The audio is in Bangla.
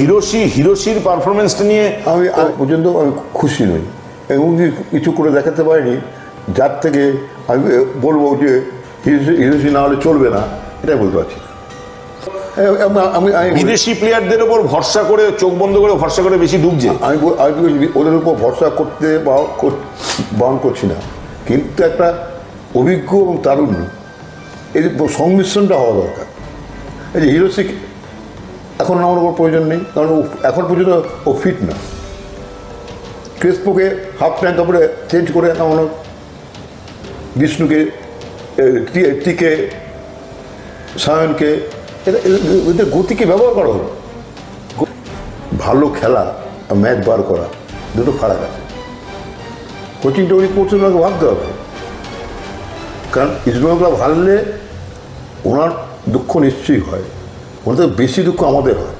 হিরোশির পারফরমেন্সটা নিয়ে আমি পর্যন্ত আমি খুশি নই এবং কিছু করে দেখাতে পারিনি যার থেকে আমি বলবো যে হিরোশি না হলে চলবে না, এটাই বলতে পারছি। আমি বিদেশি প্লেয়ারদের উপর ভরসা করে চোখ বন্ধ করে ভরসা করে বেশি ডুবছে। আমি ওদের উপর ভরসা করতে বারণ করছি না, কিন্তু একটা অভিজ্ঞ এবং তারুণ্য এই সংমিশ্রণটা হওয়া দরকার। এই যে হিরোশি এখন আমার কোনো প্রয়োজন নেই, কারণ এখন পর্যন্ত ও ফিট না। ক্রেসপোকে হাফ টাইম তারপরে চেঞ্জ করে নামানো, বিষ্ণুকে, টিকে, সায়নকে, এদের গতিকে ব্যবহার করা হলো। ভালো খেলা আর ম্যাচ বার করা দুটো ফারাক আছে। কোচিংটা উনি করছেন, ওনাকে ভাবতে হবে, কারণ ইস্টবেঙ্গল ক্লাব হারলে ওনার দুঃখ নিশ্চয়ই হয়, ওনাদের বেশি দুঃখ আমাদের হয়।